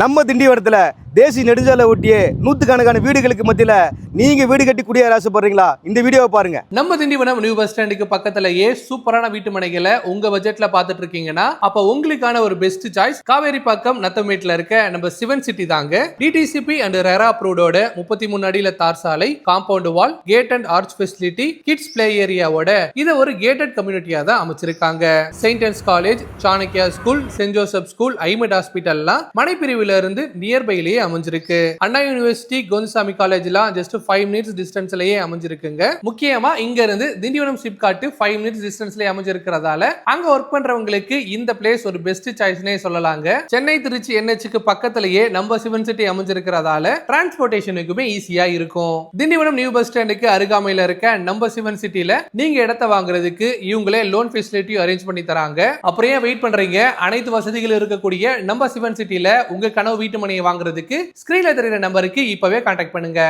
நம்ம திண்டிவனத்தில் தேசிய நெடுஞ்சாலை ஒட்டிய நூற்றுக்கணக்கான வீடுகளுக்கு மத்தியில் நீங்க வீடு கட்டி குடியேற ஆசைப்படுறீங்களா? இந்த வீடியோவை பாருங்க. நம்ம திண்டிவனம் நியூ பஸ் ஸ்டாண்டுக்கு பக்கத்திலேயே சூப்பரான வீட்டு மனைகளை உங்க பட்ஜெட்ல பாத்துட்டு இருக்கீங்கன்னா அப்ப உங்களுக்கான ஒரு பெஸ்ட் சாய்ஸ் காவேரிப்பாக்கம் நத்தமேட்ல இருக்க நம்ம சிவன் சிட்டி தாங்க. டிடிசிபி அண்ட் ரெரா அப்ரூவ்டோட 33 அடியில தார் சாலை, compound wall, gate and arch facility, kids play ஏரியாவோட இதை ஒரு கேட்டட் கம்யூனிட்டியா தான் அமைச்சிருக்காங்க. Saint Ann's college, Chanakya school, saint Joseph school, ஐமெட் ஹாஸ்பிட்டல்லாம் மனைப்பிரிவுல இருந்து நியர்பைலேயே அமைஞ்சிருக்கு. அண்ணா யூனிவர்சிட்டி, கோந்தசாமி காலேஜ்லாம் ஜஸ்ட் 5 மினிட்ஸ் டிஸ்டன்ஸ்லயே அமைஞ்சிருக்குங்க. முக்கியமா இங்க இருந்து திண்டிவனம் சிப்காட் 5 மினிட்ஸ் டிஸ்டன்ஸ்லயே அமைஞ்சிருக்கிறதால அங்க ஒர்க் பண்றவங்களுக்கு இந்த பிளேஸ் ஒரு பெஸ்ட் சாய்ஸ்னே சொல்லலாங்க. சென்னை திருச்சி NHக்கு பக்கத்திலேயே நம்ம சிவன் சிட்டி அமைஞ்சிருக்கிறதால டிரான்ஸ்போர்டேஷனுக்குமே ஈஸியா இருக்கும். திண்டிவனம் நியூ பஸ் ஸ்டாண்டுக்கு அருகாமையில இருக்க நம்ம சிவன் சிட்டில நீங்க இடத்தை வாங்குறதுக்கு இவங்களே லோன் ஃபெசிலிட்டி அரேஞ்ச் பண்ணி தராங்க. அப்புறம் ஏன் வெயிட் பண்றீங்க? அனைத்து வசதிகள் இருக்கக்கூடிய நம்ம சிவன் சிட்டில உங்க கனவு வீட்டு மனையை வாங்குறதுக்கு ஸ்கிரீன்ல தெரியுற நம்பருக்கு இப்பவே கான்டாக்ட் பண்ணுங்க.